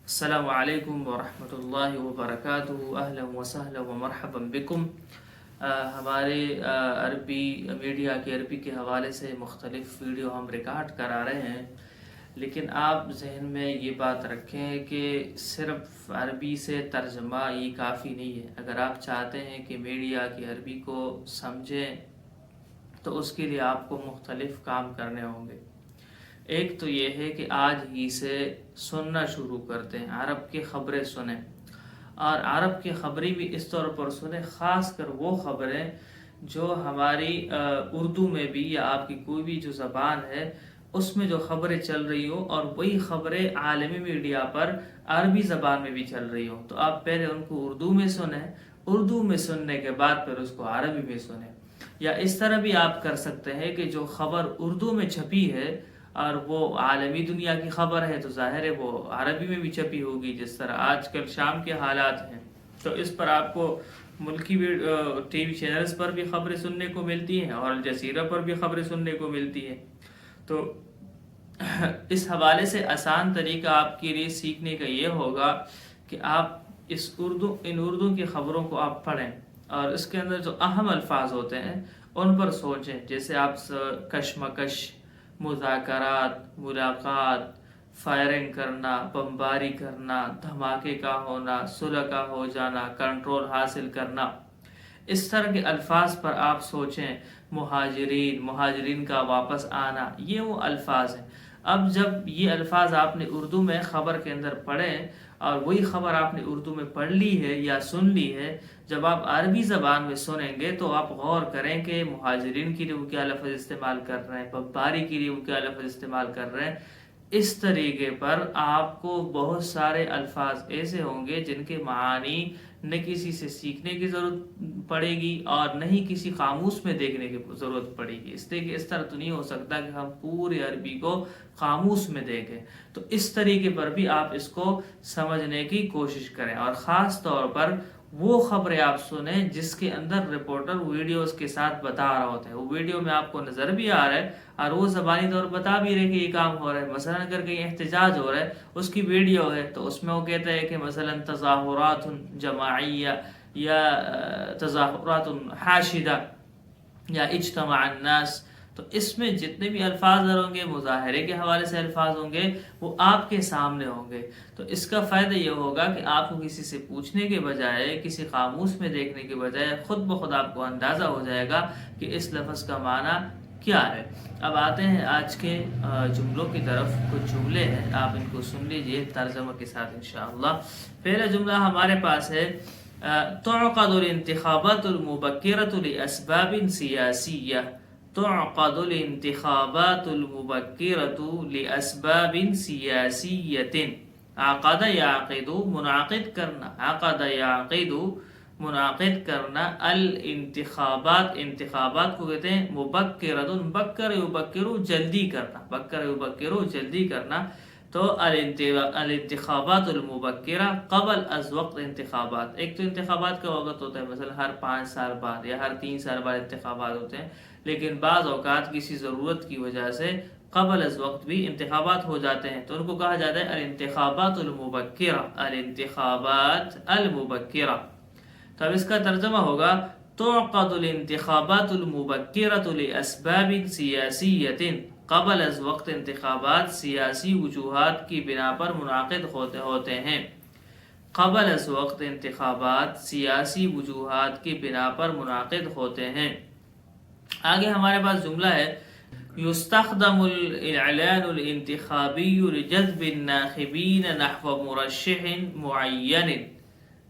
السلام علیکم ورحمۃ اللہ وبرکاتہ، اہلا وسہلا ومرحبا بکم۔ ہمارے عربی میڈیا کے عربی کے حوالے سے مختلف ویڈیو ہم ریکارڈ کرا رہے ہیں، لیکن آپ ذہن میں یہ بات رکھیں کہ صرف عربی سے ترجمہ یہ کافی نہیں ہے۔ اگر آپ چاہتے ہیں کہ میڈیا کی عربی کو سمجھیں تو اس کے لیے آپ کو مختلف کام کرنے ہوں گے۔ ایک تو یہ ہے کہ آج ہی سے سننا شروع کرتے ہیں، عرب کی خبریں سنیں، اور عرب کی خبریں بھی اس طور پر سنیں، خاص کر وہ خبریں جو ہماری اردو میں بھی یا آپ کی کوئی بھی جو زبان ہے اس میں جو خبریں چل رہی ہوں، اور وہی خبریں عالمی میڈیا پر عربی زبان میں بھی چل رہی ہوں، تو آپ پہلے ان کو اردو میں سنیں، اردو میں سننے کے بعد پھر اس کو عربی میں سنیں۔ یا اس طرح بھی آپ کر سکتے ہیں کہ جو خبر اردو میں چھپی ہے اور وہ عالمی دنیا کی خبر ہے تو ظاہر ہے وہ عربی میں بھی چھپی ہوگی، جس طرح آج کل شام کے حالات ہیں، تو اس پر آپ کو ملکی ٹی وی چینلز پر بھی خبریں سننے کو ملتی ہیں اور الجزیرہ پر بھی خبریں سننے کو ملتی ہیں۔ تو اس حوالے سے آسان طریقہ آپ کے لیے سیکھنے کا یہ ہوگا کہ آپ ان اردو کی خبروں کو آپ پڑھیں، اور اس کے اندر جو اہم الفاظ ہوتے ہیں ان پر سوچیں، جیسے آپ کشمکش، مذاکرات، ملاقات، فائرنگ کرنا، بمباری کرنا، دھماکے کا ہونا، صلح کا ہو جانا، کنٹرول حاصل کرنا، اس طرح کے الفاظ پر آپ سوچیں۔ مہاجرین کا واپس آنا، یہ وہ الفاظ ہیں۔ اب جب یہ الفاظ آپ نے اردو میں خبر کے اندر پڑھے اور وہی خبر آپ نے اردو میں پڑھ لی ہے یا سن لی ہے، جب آپ عربی زبان میں سنیں گے تو آپ غور کریں کہ مہاجرین کے لیے وہ کیا لفظ استعمال کر رہے ہیں، بمباری کے لیے وہ کیا لفظ استعمال کر رہے ہیں۔ اس طریقے پر آپ کو بہت سارے الفاظ ایسے ہوں گے جن کے معانی نہ کسی سے سیکھنے کی ضرورت پڑے گی اور نہ ہی کسی قاموس میں دیکھنے کی ضرورت پڑے گی، اس لیے کہ اس طرح تو نہیں ہو سکتا کہ ہم پورے عربی کو قاموس میں دیکھیں۔ تو اس طریقے پر بھی آپ اس کو سمجھنے کی کوشش کریں، اور خاص طور پر وہ خبریں آپ سنیں جس کے اندر رپورٹر ویڈیوز کے ساتھ بتا رہا ہوتا ہے، وہ ویڈیو میں آپ کو نظر بھی آ رہا ہے اور وہ زبانی طور بتا بھی رہے کہ یہ کام ہو رہا ہے۔ مثلا اگر کہیں احتجاج ہو رہا ہے، اس کی ویڈیو ہے تو اس میں وہ کہتا ہے کہ مثلا تظاہرات جماعیہ یا تظاہرات حاشدہ یا اجتماع الناس، تو اس میں جتنے بھی الفاظ ہوں گے، مظاہرے کے حوالے سے الفاظ ہوں گے، وہ آپ کے سامنے ہوں گے۔ تو اس کا فائدہ یہ ہوگا کہ آپ کو کسی سے پوچھنے کے بجائے، کسی قاموس میں دیکھنے کے بجائے خود بخود آپ کو اندازہ ہو جائے گا کہ اس لفظ کا معنی کیا ہے۔ اب آتے ہیں آج کے جملوں کی طرف۔ کچھ جملے ہیں، آپ ان کو سن لیجئے ترجمہ کے ساتھ انشاءاللہ۔ پہلا جملہ ہمارے پاس ہے تعقد الانتخابات المبکرة لأسباب سیاسیہ۔ تعقد الانتخابات المبکرة لأسباب سیاسیة۔ عقد یعقد، منعقد کرنا، عقد یعقد منعقد کرنا، الانتخابات، انتخابات کو کہتے ہیں مبکرۃ، بکر یبکر جلدی کرنا، بکر یبکر جلدی کرنا، تو الانتخابات المبکرہ قبل از وقت انتخابات۔ ایک تو انتخابات کا وقت ہوتا ہے، مثلا ہر 5 سال بعد یا ہر 3 سال بعد انتخابات ہوتے ہیں، لیکن بعض اوقات کسی ضرورت کی وجہ سے قبل از وقت بھی انتخابات ہو جاتے ہیں، تو ان کو کہا جاتا ہے الانتخابات المبکرہ، الانتخابات المبکرہ۔ تو اب اس کا ترجمہ ہوگا تعقد الانتخابات المبکرۃ لاسباب سیاسیۃ۔ قبل از وقت انتخابات سیاسی وجوہات کی بنا پر منعقد ہوتے ہیں۔ قبل از وقت انتخابات سیاسی وجوہات کی بنا پر منعقد ہوتے ہیں۔ آگے ہمارے پاس جملہ ہے یستخدم الاعلان الانتخابی لجذب الناخبین نحو مرشح معین۔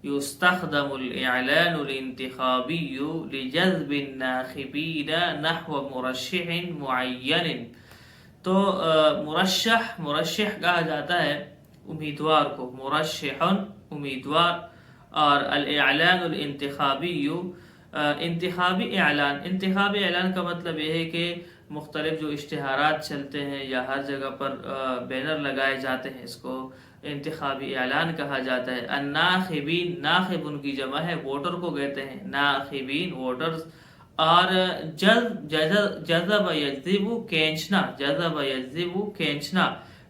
یستخدم الاعلان الانتخابی لجذب الناخبین نحو مرشح معین۔ تو مرشح کہا جاتا ہے امیدوار کو، مرشح امیدوار، اور الاعلان الانتخابی انتخابی اعلان۔ انتخابی اعلان کا مطلب یہ ہے کہ مختلف جو اشتہارات چلتے ہیں یا ہر جگہ پر بینر لگائے جاتے ہیں، اس کو انتخابی اعلان کہا جاتا ہے۔ الناخبین، ناخب ان کی جمع ہے، ووٹر کو کہتے ہیں ناخبین، ووٹرز۔ اور جذب یجذب کھینچنا، جذب یجذب کھینچنا،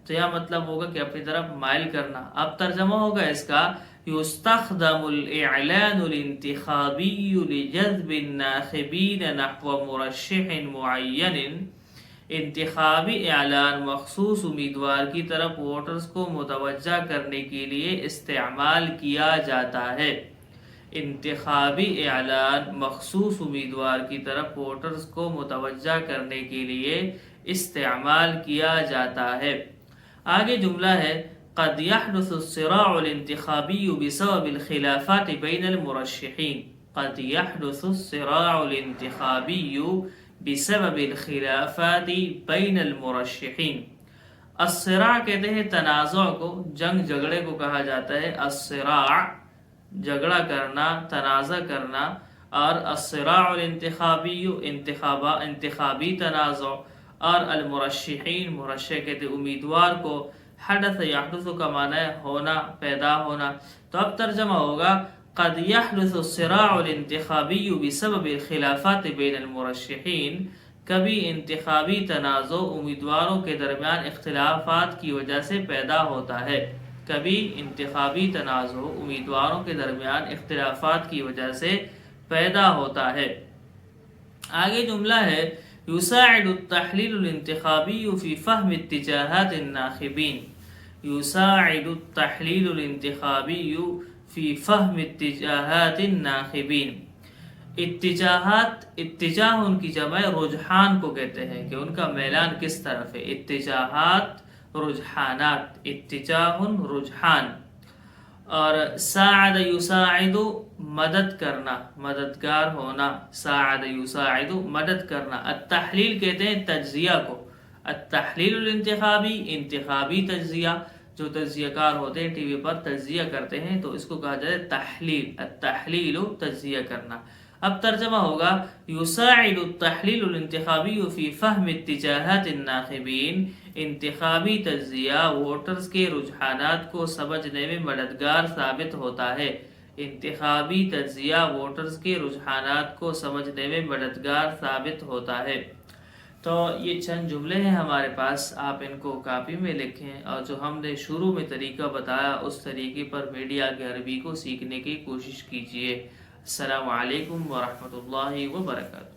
تو یہ مطلب ہوگا کہ اپنی طرف مائل کرنا. اب ترجمہ ہوگا اس کا یستخدم الاعلان الانتخابی لجذب الناخبین نحو مرشح معین. انتخابی اعلان مخصوص امیدوار کی طرف ووٹرز کو متوجہ کرنے کے لیے استعمال کیا جاتا ہے. انتخابی اعلان مخصوص امیدوار کی طرف ووٹرز کو متوجہ کرنے کے لیے استعمال کیا جاتا ہے. آگے جملہ ہے قد يحدث الصراع الانتخابي بسبب الخلافات بين المرشحين. قد يحدث الصراع الانتخابي بسبب الخلافات بين المرشحين. الصراع کہتے ہیں تنازع کو، جنگ جھگڑے کو کہا جاتا ہے. الصراع جھگڑا کرنا، تنازع کرنا، اور الصراع الانتخابی انتخابی تنازع، اور المرشحین مرشح کہتے امیدوار کو. حدث یحدث کا معنی ہے ہونا، پیدا ہونا. تو اب ترجمہ ہوگا قد یحدث الصراع الانتخابی بسبب الخلافات بین المرشحین. کبھی انتخابی تنازع امیدواروں کے درمیان اختلافات کی وجہ سے پیدا ہوتا ہے. کبھی انتخابی تنازع امیدواروں کے درمیان اختلافات کی وجہ سے پیدا ہوتا ہے. آگے جملہ ہے یساعد التحلیل الانتخابی فی فہم اتجاہات الناخبین. یساعد التحلیل الانتخابی فی فہم اتجاہات الناخبین. اتجاہات، اتجاہ ان کی جمع رجحان کو کہتے ہیں کہ ان کا میلان کس طرف ہے. اتجاہات رجحانات، اتجاہ رجحان. اور ساعد یساعد مدد کرنا، مددگار ہونا. ساعد یساعد مدد کرنا. التحلیل کہتے ہیں تجزیہ کو. التحلیل الانتخابی انتخابی تجزیہ، جو تجزیہ کار ہوتے ہیں ٹی وی پر تجزیہ کرتے ہیں تو اس کو کہا جاتا ہے تحلیل. التحلیل تجزیہ کرنا. اب ترجمہ ہوگا یساعد التحلیل الانتخابی فی فہم اتجاہات الناخبین. انتخابی تجزیہ ووٹرز کے رجحانات کو سمجھنے میں مددگار ثابت ہوتا ہے. انتخابی تجزیہ ووٹرز کے رجحانات کو سمجھنے میں مددگار ثابت ہوتا ہے. تو یہ چند جملے ہیں ہمارے پاس، آپ ان کو کاپی میں لکھیں، اور جو ہم نے شروع میں طریقہ بتایا اس طریقے پر میڈیا کے عربی کو سیکھنے کی کوشش کیجیے. السلام علیکم ورحمۃ اللہ وبرکاتہ.